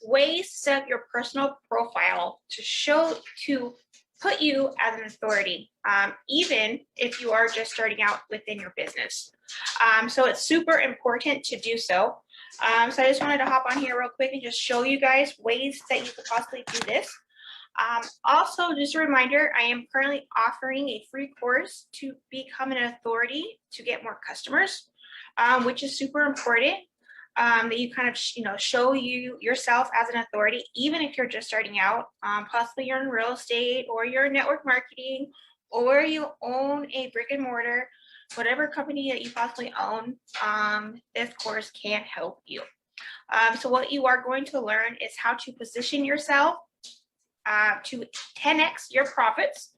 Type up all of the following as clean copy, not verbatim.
ways to set up your personal profile to put you as an authority, even if you are just starting out within your business. So it's super important to do so. So I just wanted to hop on here real quick and just show you guys ways that you could possibly do this. Also, just a reminder, I am currently offering a free course to become an authority to get more customers, which is super important. That you kind of show yourself as an authority, even if you're just starting out. Possibly you're in real estate, or you're in network marketing, or you own a brick and mortar, whatever company that you possibly own. This course can help you. So what you are going to learn is how to position yourself to 10x your profits.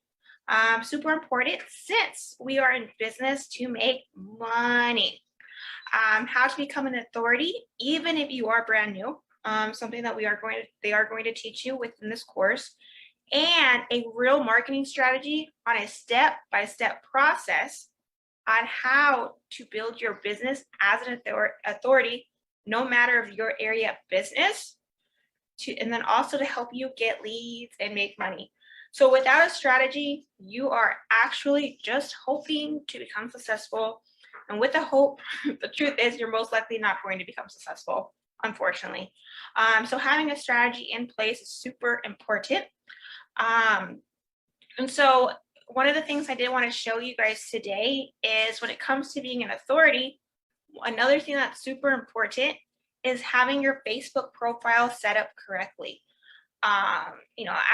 Super important, since we are in business to make money. How to become an authority, even if you are brand new. Something that they are going to teach you within this course, and a real marketing strategy on a step-by-step process on how to build your business as an authority, no matter of your area of business, and then also to help you get leads and make money. So without a strategy, you are actually just hoping to become successful. And with the hope, the truth is you're most likely not going to become successful, unfortunately. So having a strategy in place is super important. And so one of the things I did want to show you guys today is, when it comes to being an authority, another thing that's super important is having your Facebook profile set up correctly.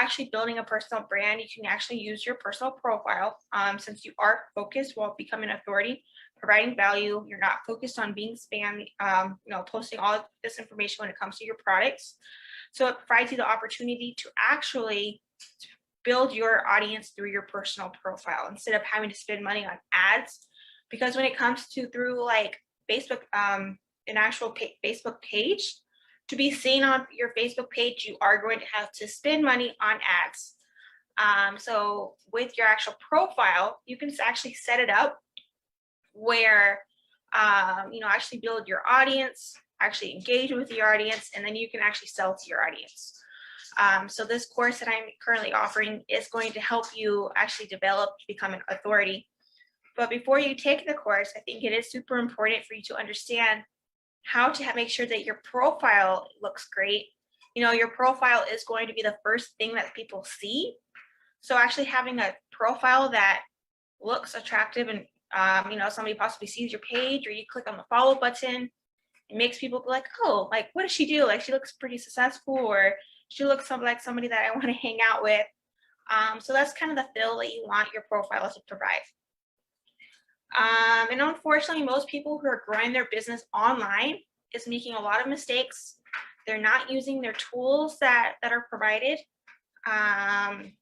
Actually building a personal brand, you can actually use your personal profile, since you are focused while becoming an authority, providing value. You're not focused on being spammy, posting all of this information when it comes to your products. So it provides you the opportunity to actually build your audience through your personal profile, instead of having to spend money on ads. Because when it comes to through like Facebook, an actual Facebook page, to be seen on your Facebook page, you are going to have to spend money on ads. So with your actual profile, you can actually set it up where actually build your audience, actually engage with your audience, and then you can actually sell to your audience. So this course that I'm currently offering is going to help you actually develop to become an authority. But before you take the course, I think it is super important for you to understand how to make sure that your profile looks great. Your profile is going to be the first thing that people see. So actually having a profile that looks attractive, and somebody possibly sees your page, or you click on the follow button, it makes people be like, oh, like, what does she do? Like, she looks pretty successful, or she looks like somebody that I want to hang out with. So that's kind of the feel that you want your profile to provide. And unfortunately, most people who are growing their business online is making a lot of mistakes. They're not using their tools that are provided. And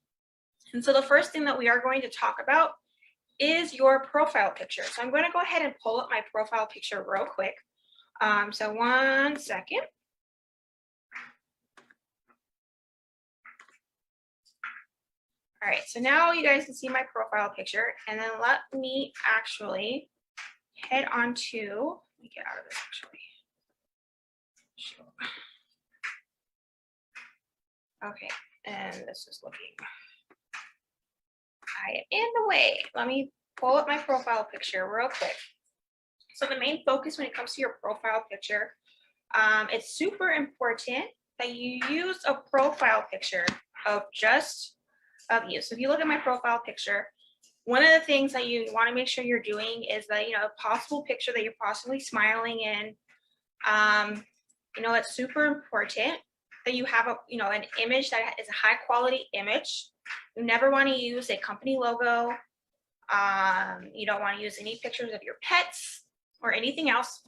so the first thing that we are going to talk about is your profile picture. So I'm going to go ahead and pull up my profile picture real quick. So 1 second. All right, so now you guys can see my profile picture, and then let me actually head on to, let me get out of this actually. Okay, and this is looking, I am in the way. Let me pull up my profile picture real quick. So the main focus when it comes to your profile picture, it's super important that you use a profile picture of you. So if you look at my profile picture, one of the things that you want to make sure you're doing is that, a possible picture that you're possibly smiling in. It's super important that you have an image that is a high quality image. You never want to use a company logo. You don't want to use any pictures of your pets or anything else.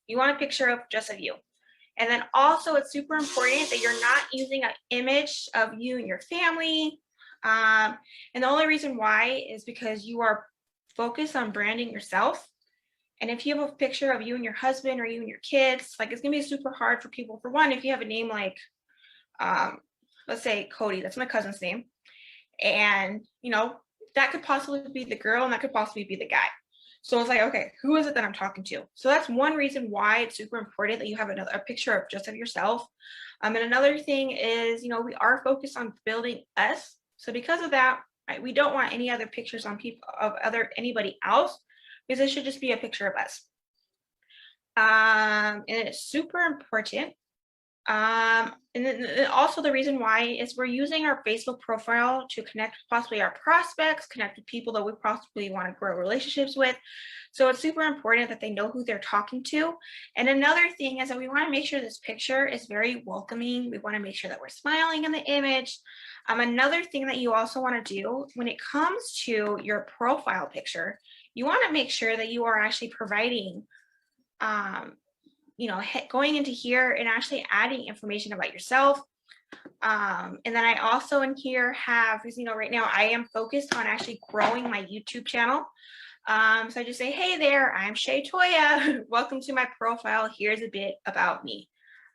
You want a picture of just of you. And then also, it's super important that you're not using an image of you and your family. And the only reason why is because you are focused on branding yourself. And if you have a picture of you and your husband, or you and your kids, like, it's gonna be super hard for people. For one, if you have a name like, let's say Cody, that's my cousin's name. And, that could possibly be the girl, and that could possibly be the guy. So it's like, okay, who is it that I'm talking to? So that's one reason why it's super important that you have a picture of just of yourself. And another thing is, we are focused on building us. So because of that, right, we don't want any other pictures on people of anybody else, because it should just be a picture of us. And it's super important. And then also the reason why is we're using our Facebook profile to connect possibly our prospects, connect with people that we possibly want to grow relationships with. So it's super important that they know who they're talking to. And another thing is that we want to make sure this picture is very welcoming. We want to make sure that we're smiling in the image. Another thing that you also want to do when it comes to your profile picture, you want to make sure that you are actually providing going into here and actually adding information about yourself. And then I also in here have, because right now I am focused on actually growing my YouTube channel. So I just say, hey there, I'm Shay Toya. Welcome to my profile. Here's a bit about me.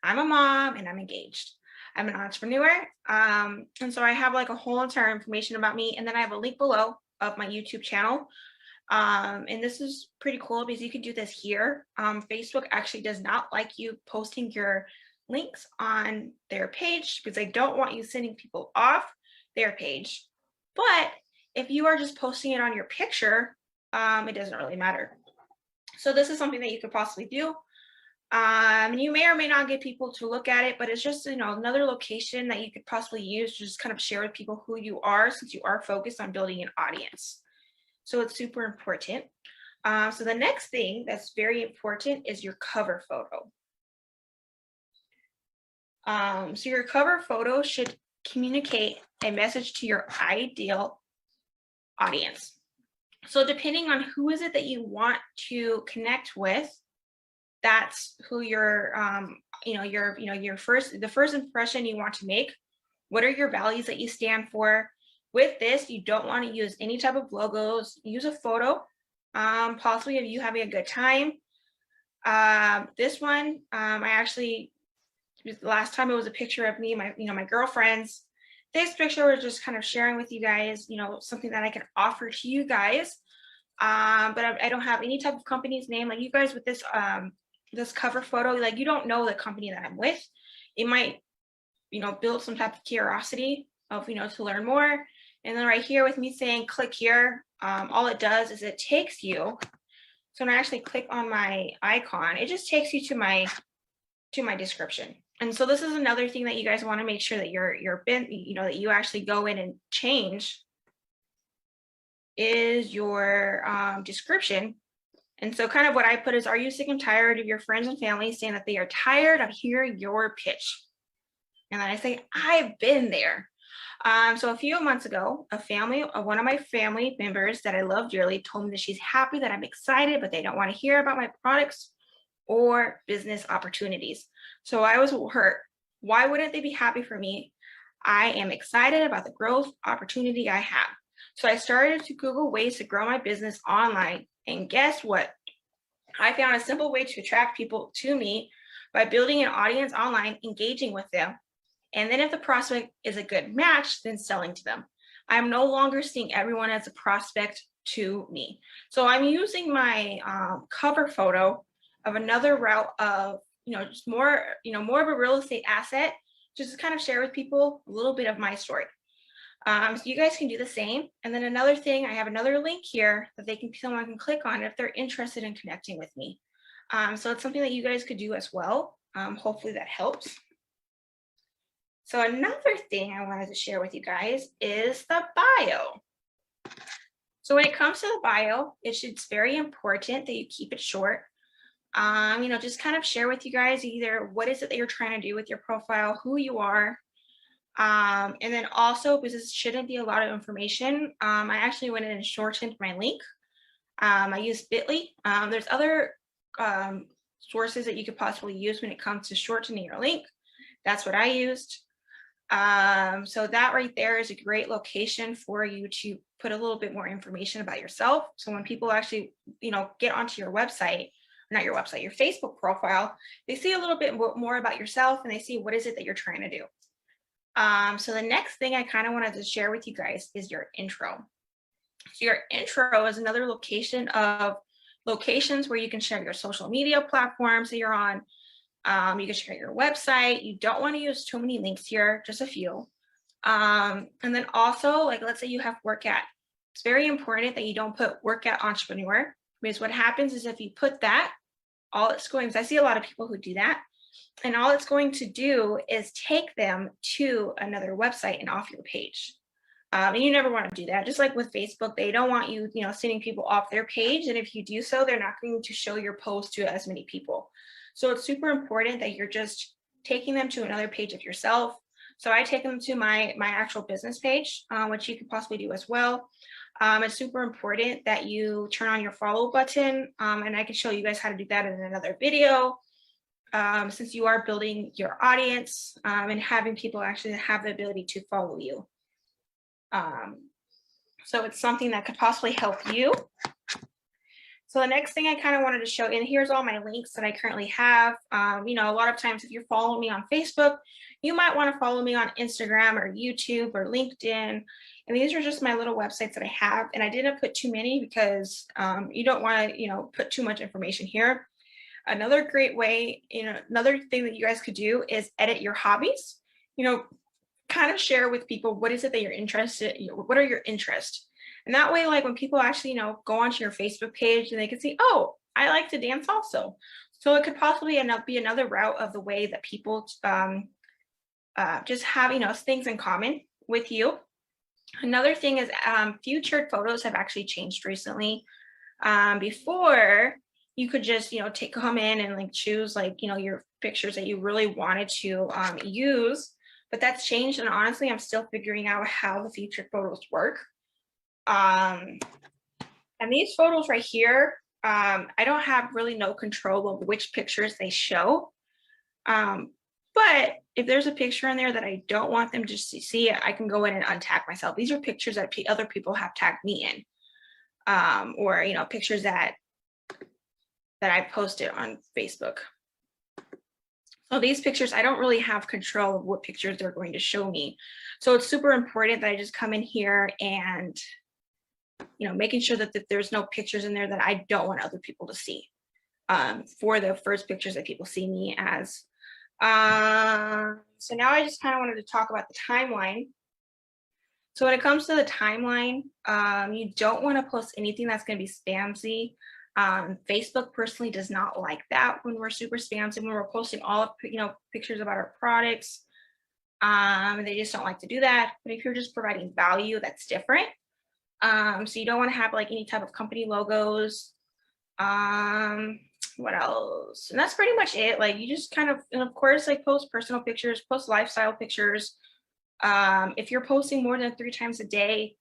I'm a mom and I'm engaged. I'm an entrepreneur. And so I have like a whole entire information about me. And then I have a link below of my YouTube channel. And this is pretty cool because you can do this here. Facebook actually does not like you posting your links on their page because they don't want you sending people off their page. But if you are just posting it on your picture, it doesn't really matter. So this is something that you could possibly do. And you may or may not get people to look at it, but it's just, another location that you could possibly use to just kind of share with people who you are, since you are focused on building an audience. So it's super important. So the next thing that's very important is your cover photo. So your cover photo should communicate a message to your ideal audience. So depending on who is it that you want to connect with, that's who your the first impression you want to make. What are your values that you stand for? With this, you don't want to use any type of logos. Use a photo, possibly of you having a good time. This one, I actually, last time it was a picture of me, my girlfriends. This picture was just kind of sharing with you guys, something that I can offer to you guys. But I don't have any type of company's name. Like you guys with this, this cover photo, like you don't know the company that I'm with. It might, build some type of curiosity of, to learn more. And then right here with me saying click here, all it does is it takes you. So when I actually click on my icon, it just takes you to my description. And so this is another thing that you guys want to make sure that that you actually go in and change is your description. And so kind of what I put is, are you sick and tired of your friends and family saying that they are tired of hearing your pitch? And then I say, I've been there. So a few months ago, one of my family members that I love dearly told me that she's happy that I'm excited, but they don't want to hear about my products or business opportunities. So I was hurt. Why wouldn't they be happy for me? I am excited about the growth opportunity I have. So I started to Google ways to grow my business online. And guess what? I found a simple way to attract people to me by building an audience online, engaging with them. And then if the prospect is a good match, then selling to them. I'm no longer seeing everyone as a prospect to me. So I'm using my cover photo of another route of, just more, more of a real estate asset, just to kind of share with people a little bit of my story. So you guys can do the same. And then another thing, I have another link here that someone can click on if they're interested in connecting with me. So it's something that you guys could do as well. Hopefully that helps. So another thing I wanted to share with you guys is the bio. So when it comes to the bio, it's very important that you keep it short. Just kind of share with you guys either what is it that you're trying to do with your profile, who you are. And then also, because this shouldn't be a lot of information, I actually went in and shortened my link. I used Bitly. There's other sources that you could possibly use when it comes to shortening your link. That's what I used. So that right there is a great location for you to put a little bit more information about yourself. So when people actually, get onto your website, not your website, your Facebook profile, they see a little bit more about yourself and they see what is it that you're trying to do. So the next thing I kind of wanted to share with you guys is your intro. So your intro is another location of locations where you can share your social media platforms that you're on. You can share your website. You don't want to use too many links here, just a few. And then also, like, let's say you have work at. It's very important that you don't put work at entrepreneur, because what happens is if you put that, all it's going, I see a lot of people who do that, and all it's going to do is take them to another website and off your page. And you never want to do that. Just like with Facebook, they don't want you, sending people off their page. And if you do so, they're not going to show your post to as many people. So it's super important that you're just taking them to another page of yourself. So I take them to my actual business page, which you could possibly do as well. It's super important that you turn on your follow button, and I can show you guys how to do that in another video. Since you are building your audience and having people actually have the ability to follow you. So it's something that could possibly help you. So the next thing I kind of wanted to show, and here's all my links that I currently have. A lot of times if you're following me on Facebook, you might want to follow me on Instagram or YouTube or LinkedIn. And these are just my little websites that I have. And I didn't put too many because you don't want to, put too much information here. Another great way, another thing that you guys could do is edit your hobbies. Kind of share with people what is it that you're interested in, what are your interests. And that way, like when people actually, go onto your Facebook page and they can see, oh, I like to dance also. So it could possibly be another route of the way that people just have, things in common with you. Another thing is featured photos have actually changed recently. Before, you could just, come in and like choose your pictures that you really wanted to use, but that's changed. And honestly, I'm still figuring out how the featured photos work. And these photos right here, I don't have really no control of which pictures they show. But if there's a picture in there that I don't want them to see, I can go in and untag myself. These are pictures that other people have tagged me in, or pictures that I posted on Facebook. So these pictures, I don't really have control of what pictures they're going to show me. So it's super important that I just come in here and, making sure that there's no pictures in there that I don't want other people to see for the first pictures that people see me as. So now I just kind of wanted to talk about the timeline. So when it comes to the timeline, you don't want to post anything that's going to be spammy. Facebook personally does not like that when we're super spammy, when we're posting all of, pictures about our products. They just don't like to do that. But if you're just providing value, that's different. So you don't want to have like any type of company logos. What else? And that's pretty much it. Like you just kind of, and of course, like post personal pictures, post lifestyle pictures. If you're posting more than 3 times a day,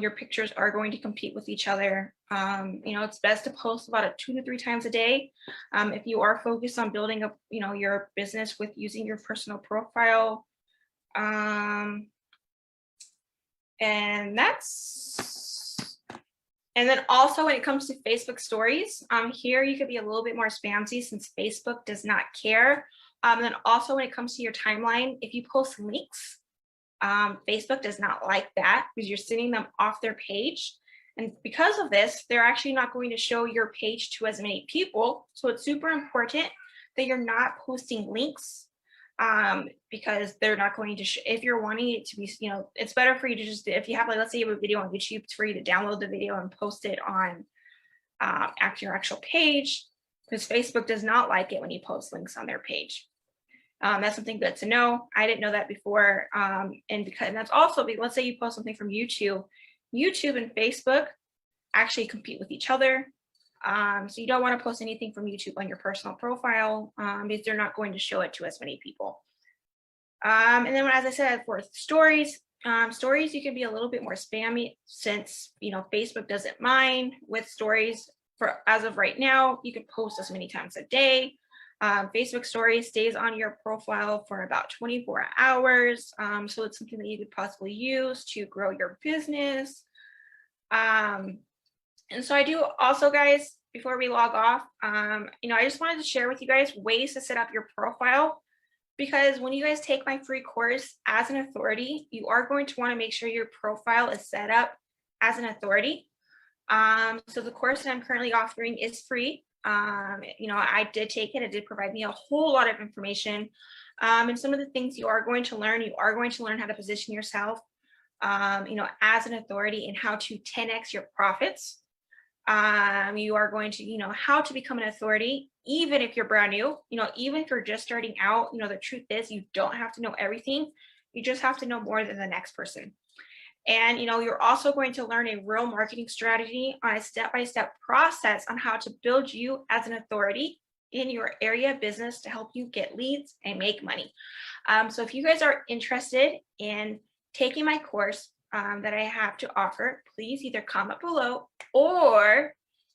your pictures are going to compete with each other. It's best to post about 2 to 3 times a day. If you are focused on building up, your business with using your personal profile. And then also when it comes to Facebook stories, here you could be a little bit more spammy since Facebook does not care. And then also when it comes to your timeline, if you post links, Facebook does not like that because you're sending them off their page. And because of this, they're actually not going to show your page to as many people. So it's super important that you're not posting links because they're not going to, if you're wanting it to be, it's better for you to just, if you have, like, let's say you have a video on YouTube, it's for you to download the video and post it on your actual page, because Facebook does not like it when you post links on their page. That's something good to know. I didn't know that before. And that's also, let's say you post something from YouTube. YouTube and Facebook actually compete with each other. So you don't want to post anything from YouTube on your personal profile because they're not going to show it to as many people. And then as I said, for stories, you can be a little bit more spammy since, Facebook doesn't mind with stories. For as of right now, you can post as many times a day. Facebook stories stays on your profile for about 24 hours. So it's something that you could possibly use to grow your business. And so I do also, guys, before we log off, I just wanted to share with you guys ways to set up your profile, because when you guys take my free course as an authority, you are going to want to make sure your profile is set up as an authority. So the course that I'm currently offering is free. I did take it. It did provide me a whole lot of information. And some of the things you are going to learn how to position yourself, as an authority and how to 10x your profits. You are going to, how to become an authority, even if you're brand new, even if you're just starting out. The truth is you don't have to know everything. You just have to know more than the next person. And you're also going to learn a real marketing strategy on a step-by-step process on how to build you as an authority in your area of business to help you get leads and make money. So if you guys are interested in taking my course that I have to offer, please either comment below or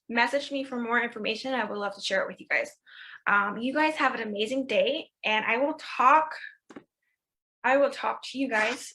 message me for more information. I would love to share it with you guys. You guys have an amazing day, and I will talk to you guys